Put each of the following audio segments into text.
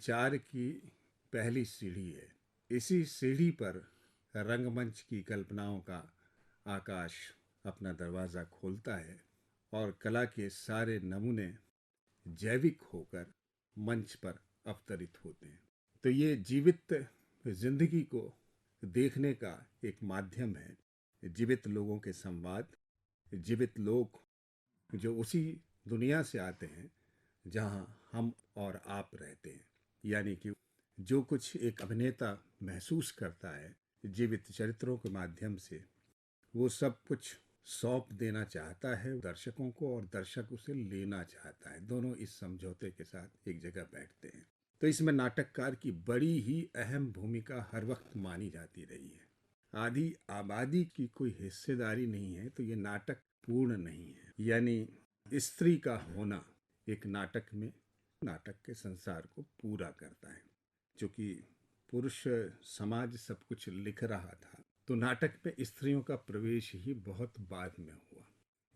विचार की पहली सीढ़ी है। इसी सीढ़ी पर रंगमंच की कल्पनाओं का आकाश अपना दरवाज़ा खोलता है और कला के सारे नमूने जैविक होकर मंच पर अवतरित होते हैं। तो ये जीवित जिंदगी को देखने का एक माध्यम है। जीवित लोगों के संवाद, जीवित लोग जो उसी दुनिया से आते हैं जहां हम और आप रहते हैं। यानी कि जो कुछ एक अभिनेता महसूस करता है जीवित चरित्रों के माध्यम से, वो सब कुछ सौंप देना चाहता है दर्शकों को और दर्शक उसे लेना चाहता है। दोनों इस समझौते के साथ एक जगह बैठते हैं। तो इसमें नाटककार की बड़ी ही अहम भूमिका हर वक्त मानी जाती रही है। आधी आबादी की कोई हिस्सेदारी नहीं है तो ये नाटक पूर्ण नहीं है। यानी स्त्री का होना एक नाटक में नाटक के संसार को पूरा करता है। क्योंकि पुरुष समाज सब कुछ लिख रहा था तो नाटक में स्त्रियों का प्रवेश ही बहुत बाद में हुआ।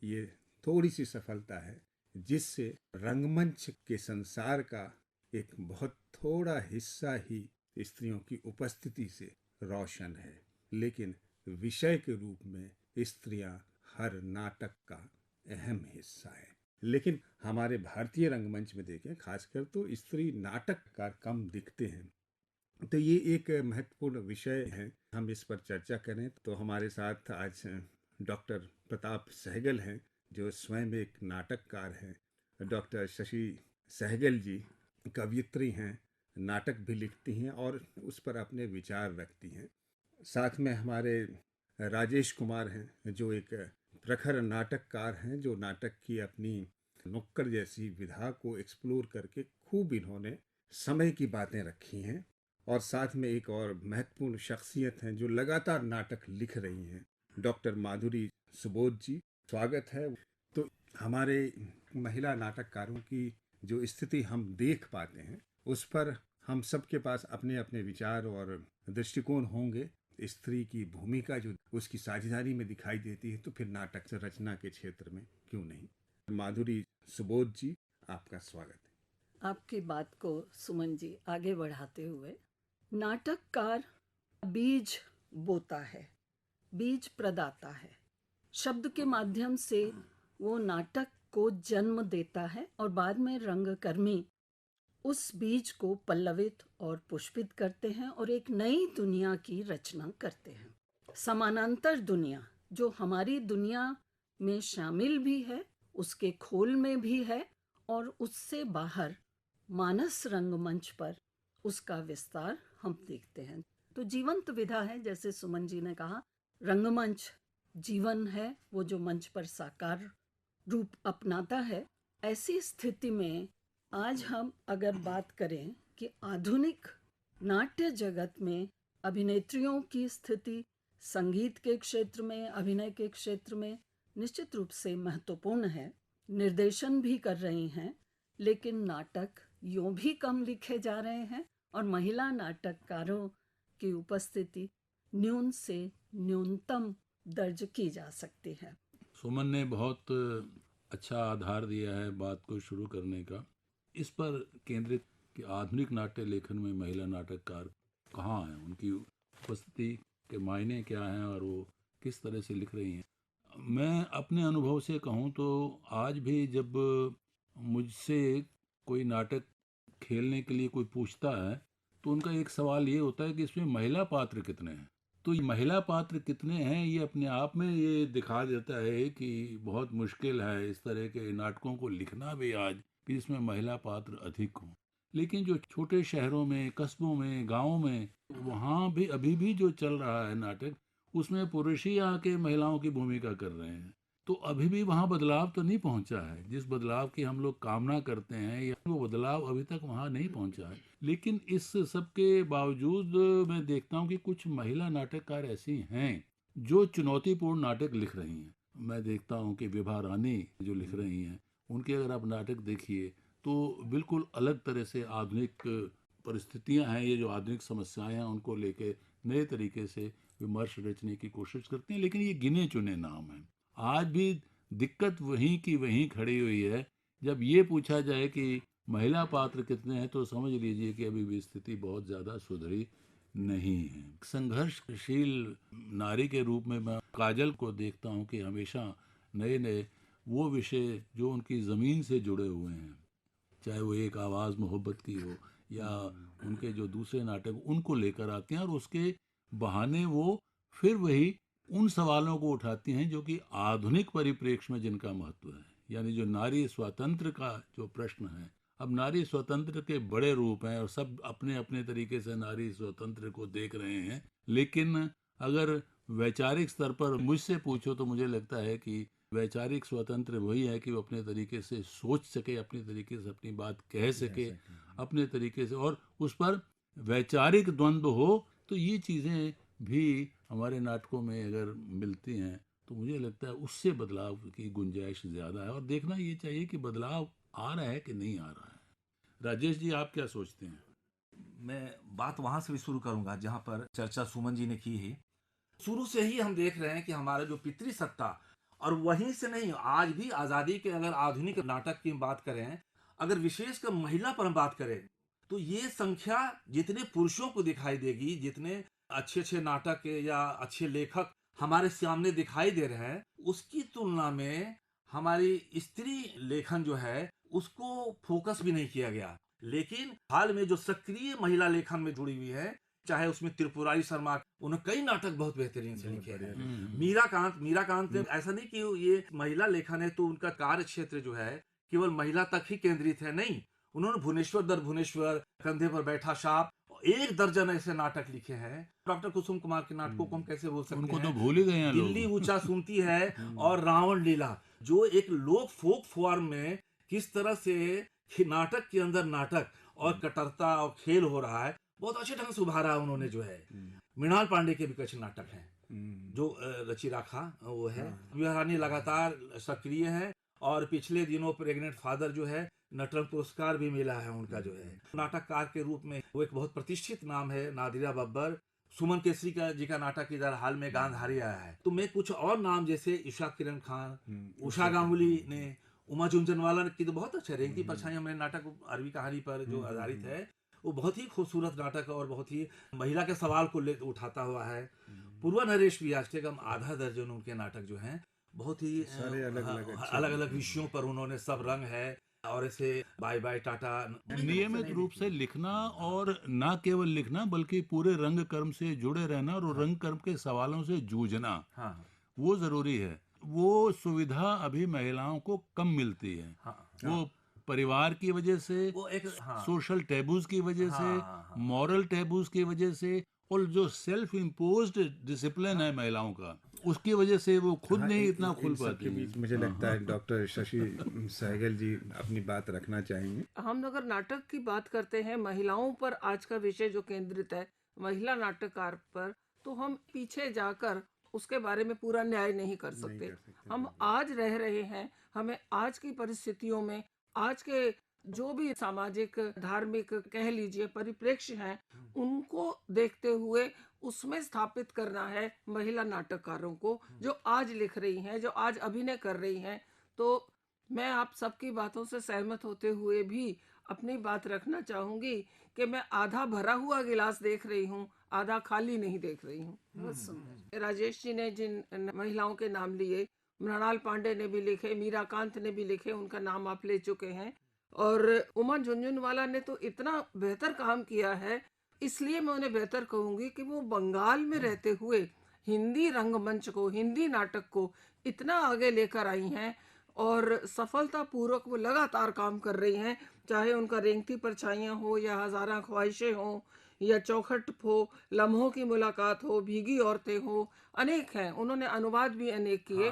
ये थोड़ी सी सफलता है जिससे रंगमंच के संसार का एक बहुत थोड़ा हिस्सा ही स्त्रियों की उपस्थिति से रोशन है, लेकिन विषय के रूप में स्त्रियां हर नाटक का अहम हिस्सा है। लेकिन हमारे भारतीय रंगमंच में देखें खासकर तो स्त्री नाटककार कम दिखते हैं। तो ये एक महत्वपूर्ण विषय है। हम इस पर चर्चा करें तो हमारे साथ आज डॉक्टर प्रताप सहगल हैं जो स्वयं एक नाटककार हैं। डॉक्टर शशि सहगल जी कवयित्री हैं, नाटक भी लिखती हैं और उस पर अपने विचार रखती हैं। साथ में हमारे राजेश कुमार हैं जो एक प्रखर नाटककार हैं, जो नाटक की अपनी नुक्कड़ जैसी विधा को एक्सप्लोर करके खूब इन्होंने समय की बातें रखी हैं। और साथ में एक और महत्वपूर्ण शख्सियत हैं जो लगातार नाटक लिख रही हैं, डॉक्टर माधुरी सुबोध जी, स्वागत है। तो हमारे महिला नाटककारों की जो स्थिति हम देख पाते हैं उस पर हम सबके पास अपने अपने विचार और दृष्टिकोण होंगे। स्त्री की भूमिका जो उसकी साझेदारी में दिखाई देती है तो फिर नाटक से रचना के क्षेत्र में क्यों नहीं। माधुरी सुबोध जी, आपका स्वागत है। आपकी बात को सुमन जी आगे बढ़ाते हुए, नाटककार बीज बोता है, बीज प्रदाता है। शब्द के माध्यम से वो नाटक को जन्म देता है और बाद में रंगकर्मी उस बीज को पल्लवित और पुष्पित करते हैं और एक नई दुनिया की रचना करते हैं। समानांतर दुनिया जो हमारी दुनिया में शामिल भी है, उसके खोल में भी है और उससे बाहर मानस रंगमंच पर उसका विस्तार हम देखते हैं। तो जीवंत विधा है, जैसे सुमन जी ने कहा, रंगमंच जीवन है, वो जो मंच पर साकार रूप अपनाता है। ऐसी स्थिति में आज हम अगर बात करें कि आधुनिक नाट्य जगत में अभिनेत्रियों की स्थिति संगीत के क्षेत्र में, अभिनय के क्षेत्र में निश्चित रूप से महत्वपूर्ण है। निर्देशन भी कर रही हैं, लेकिन नाटक यूं भी कम लिखे जा रहे हैं और महिला नाटककारों की उपस्थिति न्यून से न्यूनतम दर्ज की जा सकती है। सुमन ने बहुत अच्छा आधार दिया है बात को शुरू करने का। इस पर केंद्रित कि आधुनिक नाट्य लेखन में महिला नाटककार कहाँ हैं, उनकी उपस्थिति के मायने क्या हैं और वो किस तरह से लिख रही हैं। मैं अपने अनुभव से कहूँ तो आज भी जब मुझसे कोई नाटक खेलने के लिए कोई पूछता है तो उनका एक सवाल ये होता है कि इसमें महिला पात्र कितने हैं। तो ये महिला पात्र कितने हैं ये अपने आप में ये दिखा देता है कि बहुत मुश्किल है इस तरह के नाटकों को लिखना भी आज कि जिसमें महिला पात्र अधिक हों। लेकिन जो छोटे शहरों में, कस्बों में, गाँवों में, वहाँ भी अभी भी जो चल रहा है नाटक, उसमें पुरुष ही आके महिलाओं की भूमिका कर रहे हैं। तो अभी भी वहाँ बदलाव तो नहीं पहुँचा है, जिस बदलाव की हम लोग कामना करते हैं या वो बदलाव अभी तक वहाँ नहीं पहुँचा है। लेकिन इस सब के बावजूद मैं देखता हूँ कि कुछ महिला नाटककार ऐसी हैं जो चुनौतीपूर्ण नाटक लिख रही हैं। मैं देखता हूँ कि विभा रानी जो लिख रही हैं, उनके अगर आप नाटक देखिए तो बिल्कुल अलग तरह से आधुनिक परिस्थितियाँ हैं, ये जो आधुनिक समस्याएं हैं उनको लेके नए तरीके से विमर्श रचने की कोशिश करती हैं। लेकिन ये गिने चुने नाम हैं। आज भी दिक्कत वहीं की वहीं खड़ी हुई है। जब ये पूछा जाए कि महिला पात्र कितने हैं तो समझ लीजिए कि अभी भी स्थिति बहुत ज़्यादा सुधरी नहीं है। संघर्षशील नारी के रूप में मैं काजल को देखता हूँ कि हमेशा नए नए वो विषय जो उनकी ज़मीन से जुड़े हुए हैं, चाहे वो एक आवाज़ मोहब्बत की हो या उनके जो दूसरे नाटक, उनको लेकर आती हैं और उसके बहाने वो फिर वही उन सवालों को उठाती हैं जो कि आधुनिक परिप्रेक्ष्य में जिनका महत्व है, यानी जो नारी स्वातंत्र का जो प्रश्न है। अब नारी स्वतंत्र के बड़े रूप हैं और सब अपने अपने तरीके से नारी स्वतंत्र को देख रहे हैं, लेकिन अगर वैचारिक स्तर पर मुझसे पूछो तो मुझे लगता है कि वैचारिक स्वतंत्र वही है कि वो अपने तरीके से सोच सके, अपने तरीके से अपनी बात कह सके, अपने तरीके से, और उस पर वैचारिक द्वंद्व हो। तो ये चीज़ें भी हमारे नाटकों में अगर मिलती हैं तो मुझे लगता है उससे बदलाव की गुंजाइश ज़्यादा है, और देखना ये चाहिए कि बदलाव आ रहा है कि नहीं आ रहा है। राजेश जी, आप क्या सोचते हैं? मैं बात वहां से भी शुरू करूंगा जहां पर चर्चा सुमन जी ने की है। शुरू से ही हम देख रहे हैं कि हमारा जो पितृसत्ता, और वहीं से नहीं, आज भी आजादी के अगर आधुनिक नाटक की बात करें, अगर विशेषकर महिला पर हम बात करें, तो ये संख्या जितने पुरुषों को दिखाई देगी, जितने अच्छे अच्छे नाटक या अच्छे लेखक हमारे सामने दिखाई दे रहे हैं, उसकी तुलना में हमारी स्त्री लेखन जो है उसको फोकस भी नहीं किया गया। लेकिन हाल में जो सक्रिय महिला लेखन में जुड़ी हुई है, चाहे उसमें त्रिपुरारी शर्मा, उन्होंने कई नाटक बहुत बेहतरीन से लिखे हैं। मीराकांत ने ऐसा नहीं कि ये महिला लेखन है तो उनका कार्य क्षेत्र जो है केवल महिला तक ही केंद्रित है, नहीं, उन्होंने भुवनेश्वर दर भुवनेश्वर, कंधे पर बैठा सांप, 1 दर्जन ऐसे नाटक लिखे हैं। डॉक्टर कुसुम कुमार के नाटकों को हम कैसे भूल सकते उनको हैं? तो भूल ही गए हैं दिल्ली लोग। ऊंचा सुनती है और रावण लीला, जो एक लोक फोक फॉर्म में किस तरह से नाटक के अंदर नाटक और कटरता और खेल हो रहा है, बहुत अच्छे ढंग से उभारा उन्होंने जो है। मृणाल पांडे के भी कुछ नाटक हैं जो रचि राखा वो है। विहारानी लगातार सक्रिय है और पिछले दिनों प्रेग्नेंट फादर जो है, नटरंग पुरस्कार भी मिला है उनका जो है। नाटककार के रूप में वो एक बहुत प्रतिष्ठित नाम है, नादिरा बब्बर। सुमन केसरी का जी का नाटक इधर हाल में गांधारी आया है। तो मैं कुछ और नाम जैसे ईशा किरण खान, उषा गांगुली ने, उमा झुनझुनवाला की तो बहुत अच्छा रेंगती परछाई हमारे नाटक अरबी कहानी पर जो आधारित है, वो बहुत ही खूबसूरत नाटक और बहुत ही महिला के सवाल को ले उठाता हुआ है। पूर्वा नरेश भी आज तक हम आधा दर्जन उनके नाटक जो हैं बहुत ही सारे अलग-अलग अलग अलग विषयों पर उन्होंने, सब रंग है और ऐसे बाय बाय टाटा। नियमित रूप से लिखना, और ना केवल लिखना बल्कि पूरे रंग कर्म से जुड़े रहना और रंग कर्म के सवालों से जूझना, हाँ वो जरूरी है। वो सुविधा अभी महिलाओं को कम मिलती है। हाँ वो परिवार की वजह से, वो एक सोशल टैबूज की वजह से, हाँ। मॉरल टैबूज की वजह से, और जो सेल्फ इम्पोज्ड डिसिप्लिन है महिलाओं का, उसकी वजह से वो खुद हाँ, नहीं इतना खुल इन सब पाती के हैं। बीच मुझे लगता है डॉक्टर शशि सहगल जी अपनी बात रखना चाहेंगे। हम अगर नाटक की बात करते हैं, महिलाओं पर आज का विषय जो केंद्रित है, महिला नाटककार पर, तो हम पीछे जाकर उसके बारे में पूरा न्याय नहीं कर सकते। हम आज रह रहे हैं, हमें आज की परिस्थितियों में, आज के जो भी सामाजिक धार्मिक कह लीजिए परिप्रेक्ष्य हैं, उनको देखते हुए उसमें स्थापित करना है महिला नाटककारों को, जो आज लिख रही हैं, जो आज अभिनय कर रही हैं। तो मैं आप सबकी बातों से सहमत होते हुए भी अपनी बात रखना चाहूंगी कि मैं आधा भरा हुआ गिलास देख रही हूँ, आधा खाली नहीं देख रही हूँ। बहुत सुंदर। राजेश जी ने जिन महिलाओं के नाम लिए, मृणाल पांडे ने भी लिखे, मीराकांत ने भी लिखे, उनका नाम आप ले चुके हैं, और उमा झुनझुनवाला ने तो इतना बेहतर काम किया है, इसलिए मैं उन्हें बेहतर कहूंगी कि वो बंगाल में रहते हुए हिंदी रंगमंच को, हिंदी नाटक को इतना आगे लेकर आई हैं और सफलतापूर्वक वो लगातार काम कर रही हैं। चाहे उनका रेंगती परछाइयाँ हो, या हजारा ख्वाहिशें हो, या चौखट हो, लम्हों की मुलाकात हो, भीगी औरतें हो, अनेक हैं। उन्होंने अनुवाद भी अनेक किए।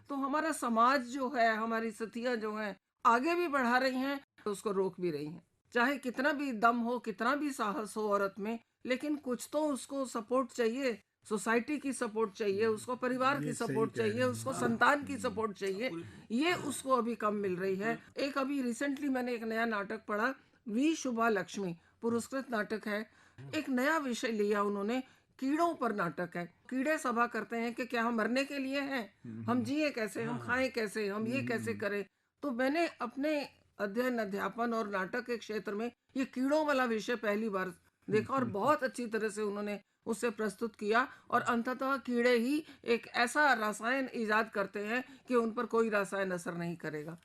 तो हमारा समाज जो है, हमारी सतियाँ जो हैं, आगे भी बढ़ा रही हैं, तो उसको रोक भी रही हैं। चाहे कितना भी दम हो, कितना भी साहस हो औरत में, लेकिन कुछ तो उसको सपोर्ट चाहिए, सोसाइटी की सपोर्ट चाहिए, उसको परिवार की सपोर्ट चाहिए, उसको संतान की सपोर्ट चाहिए। ये उसको अभी कम मिल रही है। एक अभी रिसेंटली मैंने एक नया नाटक पढ़ा, वी शुभा लक्ष्मी, पुरस्कृत नाटक है। एक नया विषय लिया उन्होंने, कीड़ों पर नाटक है। कीड़े सभा करते हैं कि क्या हम मरने के लिए हैं, हम जिए कैसे, हम खाएं कैसे, हम ये कैसे करें। तो मैंने अपने अध्ययन अध्यापन और नाटक के क्षेत्र में ये कीड़ों वाला विषय पहली बार देखा और बहुत अच्छी तरह से उन्होंने उससे प्रस्तुत किया। और अंततः कीड़े ही एक ऐसा रसायन ईजाद करते हैं कि उन पर कोई रसायन असर नहीं करेगा।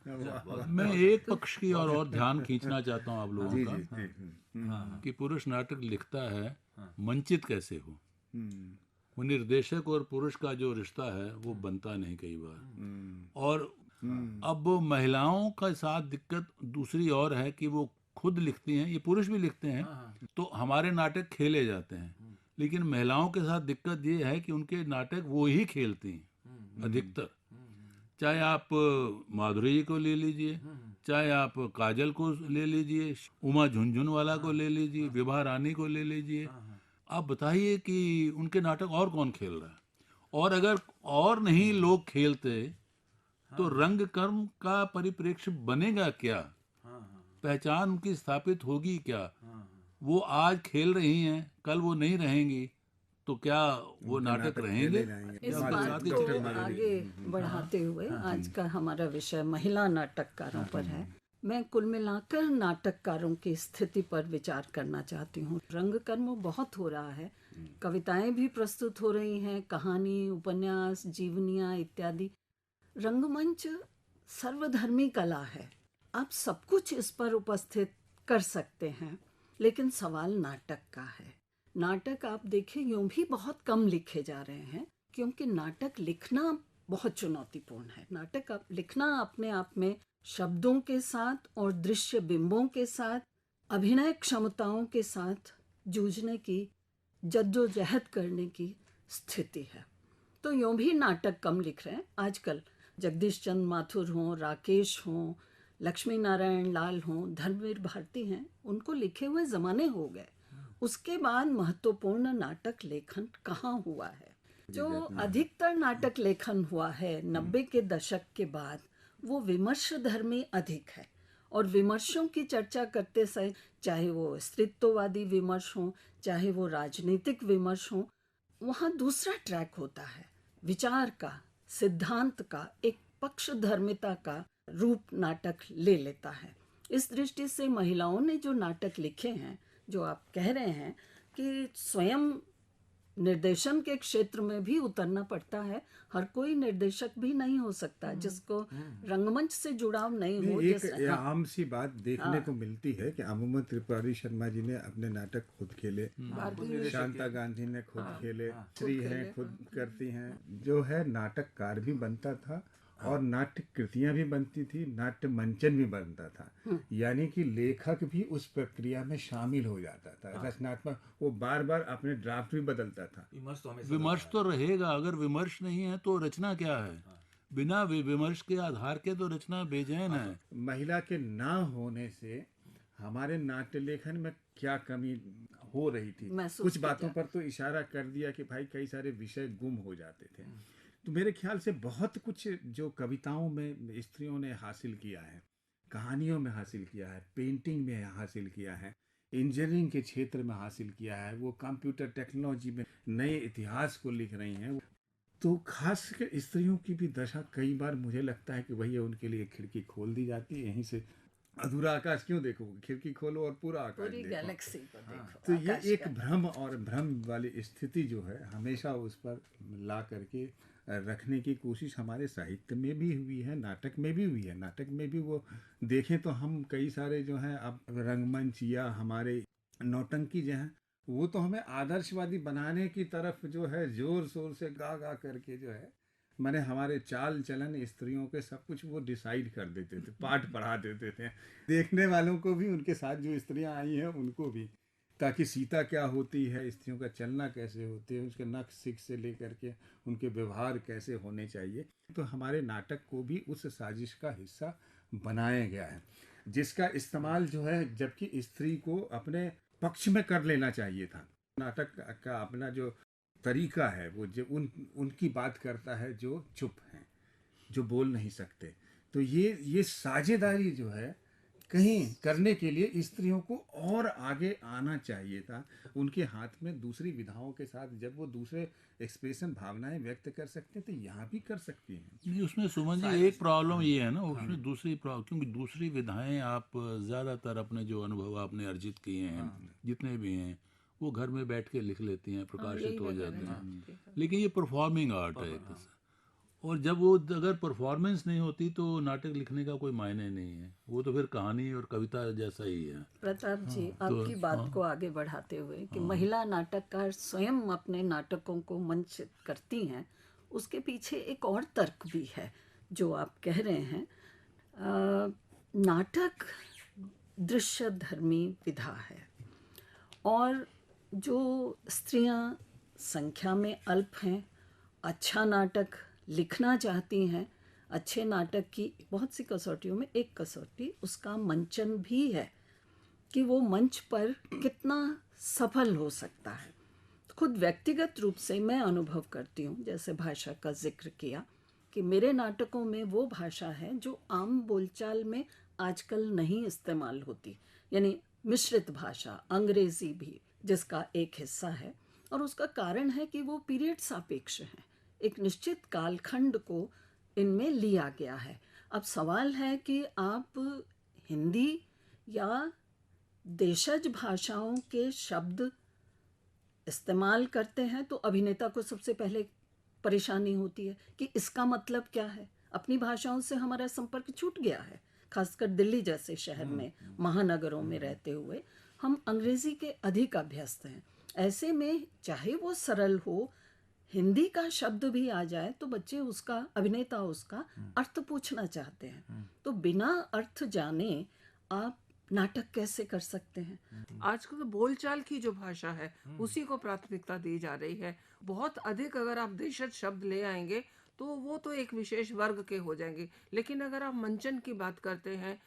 मैं एक पक्ष की और ध्यान खींचना चाहता हूँ आप लोगों जी का जी जी कि पुरुष नाटक लिखता है, मंचित कैसे हो। हम्म, वो निर्देशक और पुरुष का जो रिश्ता है वो बनता नहीं कई बार। और अब महिलाओं का साथ दिक्कत दूसरी और है कि वो खुद लिखती हैं, ये पुरुष भी लिखते हैं तो हमारे नाटक खेले जाते हैं, लेकिन महिलाओं के साथ दिक्कत ये है कि उनके नाटक वो ही खेलती हैं अधिकतर। चाहे आप माधुरी जी को ले लीजिए, चाहे आप काजल को ले लीजिए, उमा झुनझुनवाला को ले लीजिए, विभा रानी को ले लीजिए, आप बताइए कि उनके नाटक और कौन खेल रहा है। और अगर और नहीं लोग खेलते तो रंग कर्म का परिप्रेक्ष्य बनेगा क्या, पहचान उनकी स्थापित होगी क्या। वो आज खेल रही हैं, कल वो नहीं रहेंगी, तो क्या वो उनका नाटक नाटक रहेंगे? खेले जाएंगे। इस हमारे बात साथ ही को चित्र माधुरी। आगे बढ़ाते हुए आज का हमारा विषय महिला नाटककारों पर है। मैं कुल मिलाकर नाटककारों की स्थिति पर विचार करना चाहती हूँ। रंग कर्म बहुत हो रहा है, कविताएं भी प्रस्तुत हो रही हैं, कहानी, उपन्यास, जीवनियाँ इत्यादि। रंगमंच सर्वधर्मी कला है, आप सब कुछ इस पर उपस्थित कर सकते हैं, लेकिन सवाल नाटक का है। नाटक आप देखें यूं भी बहुत कम लिखे जा रहे हैं, क्योंकि नाटक लिखना बहुत चुनौतीपूर्ण है। नाटक लिखना अपने आप में शब्दों के साथ और दृश्य बिंबों के साथ, अभिनय क्षमताओं के साथ जूझने की, जद्दोजहद करने की स्थिति है। तो यूं भी नाटक कम लिख रहे हैं आजकल। जगदीश चंद्र माथुर हों, राकेश हों, लक्ष्मी नारायण लाल हों, धर्मवीर भारती हैं, उनको लिखे हुए ज़माने हो गए। उसके बाद महत्वपूर्ण नाटक लेखन कहाँ हुआ है? जो अधिकतर नाटक लेखन हुआ है 90 के दशक के बाद, वो विमर्श धर्मी अधिक है। और विमर्शों की चर्चा करते समय, चाहे वो स्त्रीत्ववादी विमर्श हों, चाहे वो राजनीतिक विमर्श हों, वहाँ दूसरा ट्रैक होता है, विचार का, सिद्धांत का, एक पक्षधर्मिता का रूप नाटक ले लेता है। इस दृष्टि से महिलाओं ने जो नाटक लिखे हैं, जो आप कह रहे हैं कि स्वयं निर्देशन के क्षेत्र में भी उतरना पड़ता है। हर कोई निर्देशक भी नहीं हो सकता जिसको रंगमंच से जुड़ाव नहीं हो। एक जैसे आम सी बात देखने को मिलती है कि अमूमन त्रिपुरारी शर्मा जी ने अपने नाटक खुद खेले, शांता गांधी ने खुद खेले, श्री हैं खुद करती हैं। जो है नाटककार भी बनता था और नाट्य कृतियां भी बनती थी, नाट्य मंचन भी बनता था। यानी कि लेखक भी उस प्रक्रिया में शामिल हो जाता था, रचनात्मक। वो बार बार अपने ड्राफ्ट भी बदलता था। विमर्श तो रहेगा, अगर विमर्श नहीं है तो रचना क्या है? बिना विमर्श के आधार के तो रचना बेचैन है। महिला के ना होने से हमारे नाट्य लेखन में क्या कमी हो रही थी, महसूस कुछ किया बातों पर तो इशारा कर दिया कि भाई कई सारे विषय गुम हो जाते थे। तो मेरे ख्याल से बहुत कुछ जो कविताओं में स्त्रियों ने हासिल किया है, कहानियों में हासिल किया है, पेंटिंग में हासिल किया है, इंजीनियरिंग के क्षेत्र में हासिल किया है, वो कंप्यूटर टेक्नोलॉजी में नए इतिहास को लिख रही हैं। तो खास कर स्त्रियों की भी दशा कई बार मुझे लगता है कि भैया उनके लिए खिड़की खोल दी जाती है, यहीं से अधूरा आकाश क्यों देखोगे, खिड़की खोलो और पूरा आकाश पूरी देखो। गैलेक्सी को देखो। तो ये आकाश एक का। भ्रम और भ्रम वाली स्थिति जो है, हमेशा उस पर ला करके रखने की कोशिश हमारे साहित्य में भी हुई है, नाटक में भी हुई है। नाटक में भी वो देखें तो हम कई सारे जो हैं, अब रंगमंच या हमारे नौटंकी जो हैं, वो तो हमें आदर्शवादी बनाने की तरफ जो है जोर शोर से गा गा करके जो है, माने हमारे चाल चलन स्त्रियों के सब कुछ वो डिसाइड कर देते थे, पाठ पढ़ा देते थे देखने वालों को भी, उनके साथ जो स्त्रियां आई हैं उनको भी, ताकि सीता क्या होती है, स्त्रियों का चलना कैसे होते हैं, उसके नख सिख से लेकर के उनके व्यवहार कैसे होने चाहिए। तो हमारे नाटक को भी उस साजिश का हिस्सा बनाया गया है, जिसका इस्तेमाल जो है जबकि स्त्री को अपने पक्ष में कर लेना चाहिए था। नाटक का अपना जो तरीका है, वो जो उनकी बात करता है जो चुप हैं, जो बोल नहीं सकते। तो ये साझेदारी जो है कहीं करने के लिए स्त्रियों को और आगे आना चाहिए था। उनके हाथ में दूसरी विधाओं के साथ जब वो दूसरे एक्सप्रेशन भावनाएं व्यक्त कर सकते थे, यहाँ भी कर सकती हैं। नहीं, उसमें सुमन जी एक प्रॉब्लम ये है ना, उसमें दूसरी प्रॉब्लम, क्योंकि दूसरी विधाएं आप ज़्यादातर अपने जो अनुभव आपने अर्जित किए हैं, जितने भी हैं, वो घर में बैठ के लिख लेती हैं, हाँ, प्रकाशित यही हो मैं कह जाते रही हैं। हूँ। ठीक है। लेकिन ये परफॉर्मिंग आर्ट है एक तरह से। और जब वो अगर परफॉर्मेंस नहीं होती तो नाटक लिखने का कोई मायने नहीं है, वो तो फिर कहानी और कविता जैसा ही है। प्रताप जी, तो आपकी बात को आगे बढ़ाते हुए कि महिला नाटककार स्वयं अपने नाटकों को मंचित करती हैं, उसके पीछे एक और तर्क भी है जो आप कह रहे हैं। नाटक दृश्य धर्मी विधा है, और जो स्त्रियां संख्या में अल्प हैं, अच्छा नाटक लिखना चाहती हैं, अच्छे नाटक की बहुत सी कसौटियों में एक कसौटी उसका मंचन भी है कि वो मंच पर कितना सफल हो सकता है। खुद व्यक्तिगत रूप से मैं अनुभव करती हूँ, जैसे भाषा का जिक्र किया, कि मेरे नाटकों में वो भाषा है जो आम बोलचाल में आजकल नहीं इस्तेमाल होती, यानी मिश्रित भाषा, अंग्रेज़ी भी जिसका एक हिस्सा है। और उसका कारण है कि वो पीरियड सापेक्ष हैं, एक निश्चित कालखंड को इनमें लिया गया है। अब सवाल है कि आप हिंदी या देशज भाषाओं के शब्द इस्तेमाल करते हैं तो अभिनेता को सबसे पहले परेशानी होती है कि इसका मतलब क्या है। अपनी भाषाओं से हमारा संपर्क छूट गया है, खासकर दिल्ली जैसे शहर में, महानगरों में रहते हुए हम अंग्रेज़ी के अधिक अभ्यस्त हैं। ऐसे में चाहे वो सरल हो, हिंदी का शब्द भी आ जाए तो बच्चे उसका, अभिनेता उसका अर्थ पूछना चाहते हैं। तो बिना अर्थ जाने आप नाटक कैसे कर सकते हैं? आजकल तो बोलचाल की जो भाषा है उसी को प्राथमिकता दी जा रही है। बहुत अधिक अगर आप देशज शब्द ले आएंगे तो वो तो एक विशेष वर्ग के हो जाएंगे, लेकिन अगर आप मंचन की बात करते हैं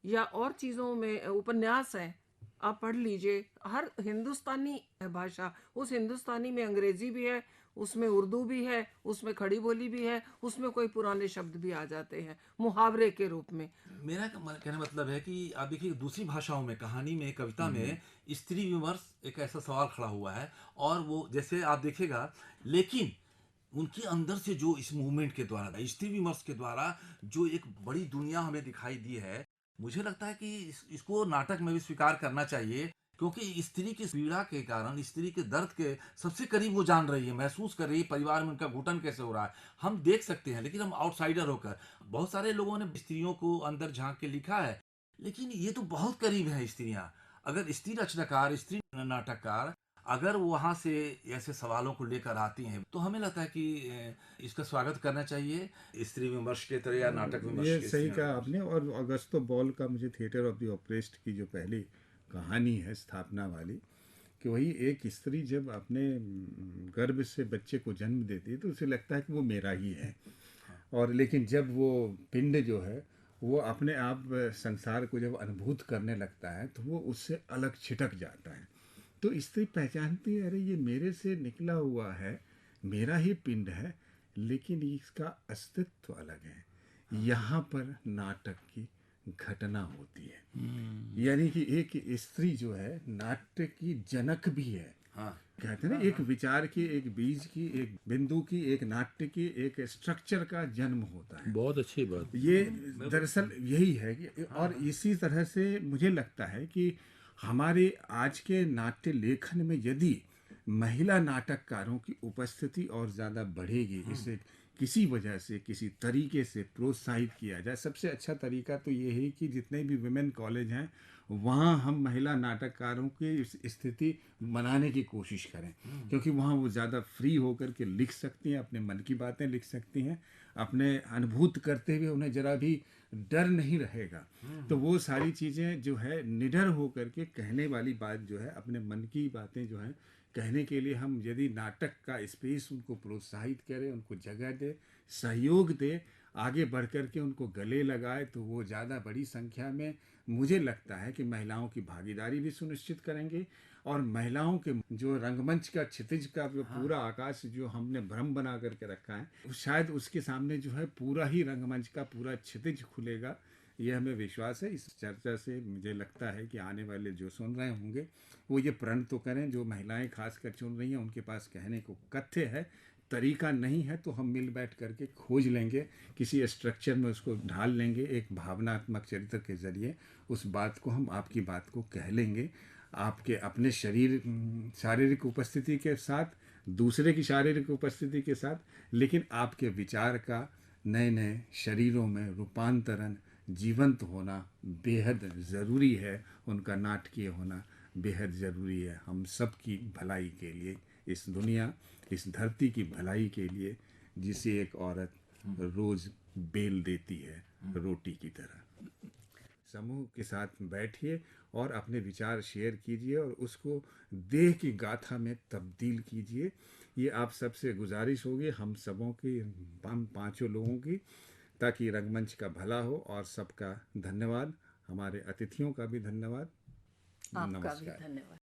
या और चीज़ों में, उपन्यास है, आप पढ़ लीजिए, हर हिंदुस्तानी भाषा, उस हिंदुस्तानी में अंग्रेजी भी है, उसमें उर्दू भी है, उसमें खड़ी बोली भी है, उसमें कोई पुराने शब्द भी आ जाते हैं मुहावरे के रूप में। मेरा कहने मतलब है कि आप देखिए दूसरी भाषाओं में, कहानी में, कविता में स्त्री विमर्श एक ऐसा सवाल खड़ा हुआ है, और वो जैसे आप देखिएगा, लेकिन उनके अंदर से जो इस मूवमेंट के द्वारा, स्त्री विमर्श के द्वारा जो एक बड़ी दुनिया हमें दिखाई दी है, मुझे लगता है कि इसको नाटक में भी स्वीकार करना चाहिए, क्योंकि स्त्री की पीड़ा के कारण, स्त्री के दर्द के सबसे करीब वो जान रही है, महसूस कर रही है, परिवार में उनका घुटन कैसे हो रहा है हम देख सकते हैं। लेकिन हम आउटसाइडर होकर, बहुत सारे लोगों ने स्त्रियों को अंदर झांक के लिखा है, लेकिन ये तो बहुत करीब है स्त्रियां। अगर स्त्री रचनाकार, स्त्री नाटककार अगर वहां से ऐसे सवालों को लेकर आती हैं, तो हमें लगता है कि इसका स्वागत करना चाहिए, स्त्री विमर्श के तरह या नाटक विमर्श ये के सही स्त्री कहा विमर्श। आपने। और अगस्तो बॉल का मुझे थिएटर ऑफ द ऑप्रेस्ड की जो पहली कहानी है स्थापना वाली, कि वही एक स्त्री जब अपने गर्भ से बच्चे को जन्म देती है तो उसे लगता है कि वो मेरा ही है, और लेकिन जब वो पिंड जो है वो अपने आप संसार को जब अनुभूत करने लगता है तो वो उससे अलग छिटक जाता है। तो स्त्री पहचानती है, अरे ये मेरे से निकला हुआ है, मेरा ही पिंड है, लेकिन इसका अस्तित्व अलग है। यहाँ पर नाटक की घटना होती है, यानी कि एक स्त्री जो है नाट्य की जनक भी है। हाँ, कहते हैं ना, एक विचार की, एक बीज की, एक बिंदु की, एक नाट्य की, एक स्ट्रक्चर का जन्म होता है। बहुत अच्छी बात। ये दरअसल यही है कि, और इसी तरह से मुझे लगता है कि हमारे आज के नाट्य लेखन में यदि महिला नाटककारों की उपस्थिति और ज़्यादा बढ़ेगी, इसे किसी वजह से, किसी तरीके से प्रोत्साहित किया जाए। सबसे अच्छा तरीका तो ये है कि जितने भी विमेन कॉलेज हैं वहाँ हम महिला नाटककारों की स्थिति बनाने की कोशिश करें, क्योंकि वहाँ वो ज़्यादा फ्री होकर के लिख सकती हैं, अपने मन की बातें लिख सकती हैं, अपने अनुभूत करते हुए उन्हें ज़रा भी डर नहीं रहेगा। तो वो सारी चीज़ें जो है निडर होकर के कहने वाली बात जो है, अपने मन की बातें जो है कहने के लिए हम यदि नाटक का स्पेस उनको प्रोत्साहित करें, उनको जगह दे, सहयोग दे, आगे बढ़ कर के उनको गले लगाए, तो वो ज़्यादा बड़ी संख्या में मुझे लगता है कि महिलाओं की भागीदारी भी सुनिश्चित करेंगे, और महिलाओं के जो रंगमंच का क्षितिज का जो पूरा आकाश जो हमने भ्रम बना करके रखा है, शायद उसके सामने जो है पूरा ही रंगमंच का पूरा क्षितिज खुलेगा, ये हमें विश्वास है। इस चर्चा से मुझे लगता है कि आने वाले जो सुन रहे होंगे वो ये प्रण तो करें, जो महिलाएं खासकर चुन रही हैं उनके पास कहने को कथ्य है, तरीका नहीं है तो हम मिल बैठ करके खोज लेंगे, किसी स्ट्रक्चर में उसको ढाल लेंगे, एक भावनात्मक चरित्र के ज़रिए उस बात को, हम आपकी बात को कह लेंगे। आपके अपने शारीरिक उपस्थिति के साथ, दूसरे की शारीरिक उपस्थिति के साथ, लेकिन आपके विचार का नए नए शरीरों में रूपांतरण, जीवंत होना बेहद ज़रूरी है, उनका नाटकीय होना बेहद ज़रूरी है हम सब की भलाई के लिए, इस दुनिया, इस धरती की भलाई के लिए, जिसे एक औरत रोज़ बेल देती है रोटी की तरह। समूह के साथ बैठिए और अपने विचार शेयर कीजिए और उसको देह की गाथा में तब्दील कीजिए। ये आप सबसे गुजारिश होगी, हम सबों की, हम पांचों लोगों की, ताकि रंगमंच का भला हो। और सबका धन्यवाद, हमारे अतिथियों का भी धन्यवाद। आपका भी नमस्कार। धन्यवाद।